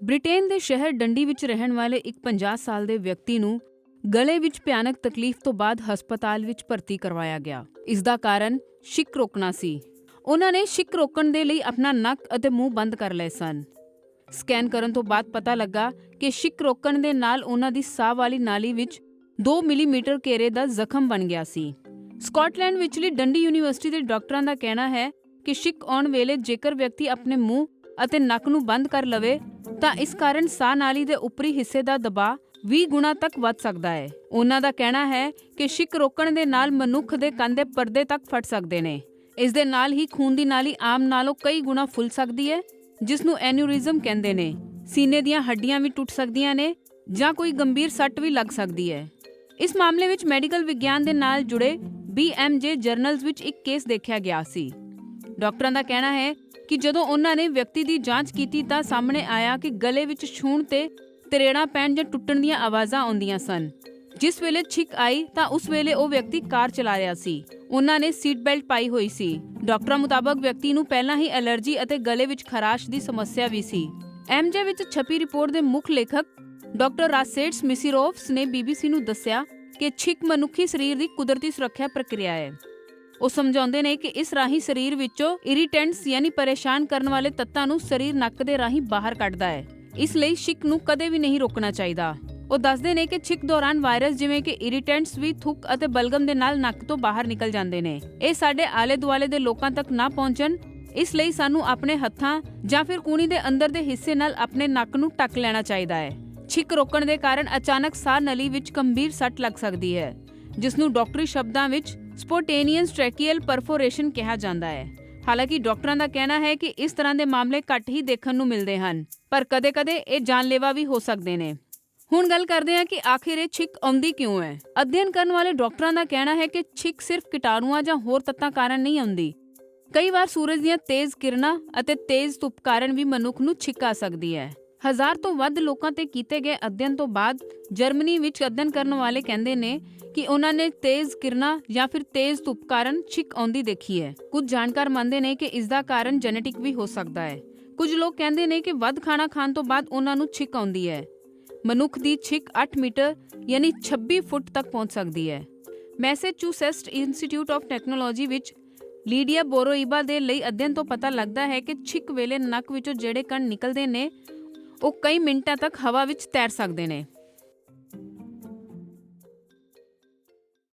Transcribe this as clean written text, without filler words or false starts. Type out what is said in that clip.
Britain ਦੇ ਸ਼ਹਿਰ ਡੰਡੀ ਵਿੱਚ ਰਹਿਣ ਵਾਲੇ ਇੱਕ 50 ਸਾਲ ਦੇ ਵਿਅਕਤੀ ਨੂੰ ਗਲੇ ਵਿੱਚ ਭਿਆਨਕ ਤਕਲੀਫ ਤੋਂ ਬਾਅਦ ਹਸਪਤਾਲ ਵਿੱਚ ਭਰਤੀ ਕਰਵਾਇਆ ਗਿਆ। ਇਸ ਦਾ ਕਾਰਨ ਛਿੱਕ ਰੋਕਣਾ ਸੀ। ਉਹਨਾਂ ਨੇ ਛਿੱਕ ਰੋਕਣ ਦੇ ਲਈ ਆਪਣਾ ਨੱਕ ਅਤੇ ਮੂੰਹ ਬੰਦ ਕਰ ਲਏ ਸਨ। ਸਕੈਨ ਕਰਨ ਤੋਂ ਬਾਅਦ ਪਤਾ ਲੱਗਾ ਕਿ ਛਿੱਕ ਰੋਕਣ ਦੇ ਨਾਲ ਉਹਨਾਂ ਦੀ ਸਾਹ ਵਾਲੀ ਨਾਲੀ ਵਿੱਚ 2 ਮਿਲੀਮੀਟਰ ਘੇਰੇ ਦਾ ਜ਼ਖਮ ਬਣ ਗਿਆ ਸੀ। ਸਕਾਟਲੈਂਡ ਵਿਚਲੀ ਡੰਡੀ ਯੂਨੀਵਰਸਿਟੀ ਦੇ ਡਾਕਟਰਾਂ ਦਾ ਕਹਿਣਾ ਹੈ ਕਿ ਛਿੱਕ ਆਉਣ ਵੇਲੇ ਜੇਕਰ ਵਿਅਕਤੀ ਆਪਣੇ ਮੂੰਹ ਅਤੇ ਨੱਕ ਨੂੰ ਬੰਦ ਕਰ ਲਵੇ ਤਾਂ ਇਸ ਕਾਰਨ ਸਾਹ ਨਾਲੀ ਦੇ ਉੱਪਰੀ ਹਿੱਸੇ ਦਾ ਦਬਾਅ 20 ਗੁਣਾ ਤੱਕ ਵੱਧ ਸਕਦਾ ਹੈ। ਉਹਨਾਂ ਦਾ ਕਹਿਣਾ ਹੈ ਕਿ ਛਿੱਕ ਰੋਕਣ ਦੇ ਨਾਲ ਮਨੁੱਖ ਦੇ ਕੰਨ ਦੇ ਪਰਦੇ ਤੱਕ ਫਟ ਸਕਦੇ ਨੇ। ਇਸ ਦੇ ਨਾਲ ਹੀ ਖੂਨ ਦੀ ਨਾਲੀ ਆਮ ਨਾਲੋਂ ਕਈ ਗੁਣਾ ਫੁੱਲ ਸਕਦੀ ਹੈ, ਜਿਸ ਨੂੰ ਐਨਿਊਰਿਜ਼ਮ ਕਹਿੰਦੇ ਨੇ। ਸੀਨੇ ਦੀਆਂ ਹੱਡੀਆਂ ਵੀ ਟੁੱਟ ਸਕਦੀਆਂ ਨੇ ਜਾਂ ਕੋਈ ਗੰਭੀਰ ਸੱਟ ਵੀ ਲੱਗ ਸਕਦੀ ਹੈ। ਇਸ ਮਾਮਲੇ ਵਿੱਚ ਮੈਡੀਕਲ ਵਿਗਿਆਨ ਦੇ ਨਾਲ ਜੁੜੇ BMJ ਜਰਨਲਜ਼ ਵਿੱਚ ਇੱਕ ਕੇਸ ਦੇਖਿਆ ਗਿਆ ਸੀ। ਡਾਕਟਰਾਂ ਦਾ ਕਹਿਣਾ ਹੈ ਕਿ ਜਦੋਂ ਉਹਨਾਂ ਨੇ ਵਿਅਕਤੀ ਦੀ ਜਾਂਚ ਕੀਤੀ ਤਾਂ ਸਾਹਮਣੇ ਆਇਆ ਕਿ ਗਲੇ ਵਿੱਚ ਛੂਹਣ ਤੇ ਤਰੇੜਾਂ ਪੈਣ ਜਾਂ ਟੁੱਟਣ ਦੀਆਂ ਆਵਾਜ਼ਾਂ ਆਉਂਦੀਆਂ ਸਨ। ਜਿਸ ਵੇਲੇ ਛਿੱਕ ਆਈ ਤਾਂ ਉਸ ਵੇਲੇ ਉਹ ਵਿਅਕਤੀ ਕਾਰ ਚਲਾ ਰਿਹਾ ਸੀ। ਉਹਨਾਂ ਨੇ ਸੀਟ ਬੈਲਟ ਪਾਈ ਹੋਈ ਸੀ। ਡਾਕਟਰਾਂ ਮੁਤਾਬਕ ਵਿਅਕਤੀ ਨੂੰ ਪਹਿਲਾਂ ਹੀ ਐਲਰਜੀ ਅਤੇ ਗਲੇ ਵਿੱਚ ਖਰਾਸ਼ ਦੀ ਸਮੱਸਿਆ ਵੀ ਸੀ। MJ ਵਿੱਚ ਛਪੀ ਰਿਪੋਰਟ ਦੇ ਮੁੱਖ ਲੇਖਕ ਡਾਕਟਰ ਰਾਸੇਟਸ ਮਿਸੀਰੋਵਸ ਨੇ BBC ਨੂੰ ਦੱਸਿਆ ਕਿ ਛਿੱਕ ਮਨੁੱਖੀ ਸਰੀਰ ਦੀ ਕੁਦਰਤੀ ਸੁਰੱਖਿਆ ਪ੍ਰਕਿਰਿਆ ਹੈ। ਉਹ ਸਮਝਾਉਂਦੇ ਨੇ ਕਿ ਇਸ ਰਾਹੀਂ ਸਰੀਰ ਵਿੱਚੋਂ ਇਰੀਟੈਂਟਸ ਯਾਨੀ ਪਰੇਸ਼ਾਨ ਕਰਨ ਵਾਲੇ ਤੱਤਾਂ ਨੂੰ ਸਰੀਰ ਨੱਕ ਦੇ ਰਾਹੀਂ ਬਾਹਰ ਕੱਢਦਾ ਹੈ। ਇਸ ਲਈ ਛਿੱਕ ਨੂੰ ਕਦੇ ਵੀ ਨਹੀਂ ਰੋਕਣਾ ਚਾਹੀਦਾ। ਉਹ ਦੱਸਦੇ ਨੇ ਕਿ ਛਿੱਕ ਦੌਰਾਨ ਵਾਇਰਸ ਜਿਵੇਂ ਕਿ ਇਰੀਟੈਂਟਸ ਵੀ ਥੁੱਕ ਅਤੇ ਬਲਗਮ ਦੇ ਨਾਲ ਨੱਕ ਤੋਂ ਬਾਹਰ ਨਿਕਲ ਜਾਂਦੇ ਨੇ। ਇਹ ਸਾਡੇ ਆਲੇ ਦੁਆਲੇ ਦੇ ਲੋਕਾਂ ਤੱਕ ਨਾ ਪਹੁੰਚਣ, ਇਸ ਲਈ ਸਾਨੂੰ ਆਪਣੇ ਹੱਥਾਂ ਜਾਂ ਫਿਰ ਕੂਹਣੀ ਦੇ ਅੰਦਰ ਦੇ ਹਿੱਸੇ ਨਾਲ ਆਪਣੇ ਨੱਕ ਨੂੰ ਢੱਕ ਲੈਣਾ ਚਾਹੀਦਾ ਹੈ। ਛਿੱਕ ਰੋਕਣ ਦੇ ਕਾਰਨ ਅਚਾਨਕ ਸਾਹ ਨਲੀ ਵਿੱਚ ਗੰਭੀਰ ਸੱਟ ਲੱਗ ਸਕਦੀ ਹੈ, ਜਿਸ ਨੂੰ ਡਾਕਟਰੀ ਸ਼ਬਦਾਂ ਵਿੱਚ ਸਪੋਂਟੇਨੀਅਸ ਟ੍ਰੈਕੀਅਲ ਪਰਫੋਰੇਸ਼ਨ ਕਿਹਾ ਜਾਂਦਾ ਹੈ। ਹਾਲਾਂਕਿ ਡਾਕਟਰਾਂ ਦਾ ਕਹਿਣਾ ਹੈ ਕਿ ਇਸ ਤਰ੍ਹਾਂ ਦੇ ਮਾਮਲੇ ਘੱਟ ਹੀ ਦੇਖਣ ਨੂੰ ਮਿਲਦੇ ਹਨ, ਪਰ ਕਦੇ-ਕਦੇ ਇਹ ਜਾਨਲੇਵਾ ਵੀ ਹੋ ਸਕਦੇ ਨੇ। ਹੁਣ ਗੱਲ ਕਰਦੇ ਹਾਂ ਕਿ ਆਖਿਰ ਇਹ ਛਿੱਕ ਆਉਂਦੀ ਕਿਉਂ ਹੈ। ਅਧਿਐਨ ਕਰਨ ਵਾਲੇ ਡਾਕਟਰਾਂ ਦਾ ਕਹਿਣਾ ਹੈ ਕਿ ਛਿੱਕ ਸਿਰਫ ਕੀਟਾਣੂਆਂ ਜਾਂ ਹੋਰ ਤੱਤਾਂ ਕਾਰਨ ਨਹੀਂ ਆਉਂਦੀ। ਕਈ ਵਾਰ ਸੂਰਜ ਦੀਆਂ ਤੇਜ਼ ਕਿਰਨਾਂ ਅਤੇ ਤੇਜ਼ ਧੁੱਪ ਕਾਰਨ ਵੀ ਮਨੁੱਖ ਨੂੰ ਛਿੱਕ ਆ ਸਕਦੀ ਹੈ। 1000 ਤੋਂ ਵੱਧ ਲੋਕਾਂ ਤੇ ਕੀਤੇ ਗਏ ਅਧਿਐਨ ਤੋਂ ਬਾਅਦ ਜਰਮਨੀ ਵਿੱਚ ਅਧਿਐਨ ਕਰਨ ਵਾਲੇ ਕਹਿੰਦੇ ਨੇ ਕਿ ਉਹਨਾਂ ਨੇ ਤੇਜ਼ ਕਿਰਨਾਂ ਜਾਂ ਫਿਰ ਤੇਜ਼ ਧੁੱਪ ਕਾਰਨ ਛਿੱਕ ਆਉਂਦੀ ਦੇਖੀ ਹੈ। ਕੁਝ ਜਾਣਕਾਰ ਮੰਨਦੇ ਨੇ ਕਿ ਇਸ ਦਾ ਕਾਰਨ ਜੈਨੇਟਿਕ ਵੀ ਹੋ ਸਕਦਾ ਹੈ। ਕੁਝ ਲੋਕ ਕਹਿੰਦੇ ਨੇ ਕਿ ਵੱਧ ਖਾਣਾ ਖਾਣ ਤੋਂ ਬਾਅਦ ਉਹਨਾਂ ਨੂੰ ਛਿੱਕ ਆਉਂਦੀ ਹੈ। ਮਨੁੱਖ ਦੀ ਛਿੱਕ 8 ਮੀਟਰ ਯਾਨੀ 26 ਫੁੱਟ ਤੱਕ ਪਹੁੰਚ ਸਕਦੀ ਹੈ। ਮੈਸੇਚੂਸੈਟਸ ਇੰਸਟੀਚਿਊਟ ਆਫ ਟੈਕਨੋਲੋਜੀ ਵਿੱਚ ਲੀਡੀਆ ਬੋਰੋਈਬਾ ਦੇ ਲਈ ਅਧਿਐਨ ਤੋਂ ਪਤਾ ਲੱਗਦਾ ਹੈ ਕਿ ਛਿੱਕ ਵੇਲੇ ਨੱਕ ਵਿੱਚੋਂ ਜਿਹੜੇ ਕਣ ਨਿਕਲਦੇ ਨੇ ਉਹ ਕਈ ਮਿੰਟਾਂ ਤੱਕ ਹਵਾ ਵਿੱਚ ਤੈਰ ਸਕਦੇ ਨੇ।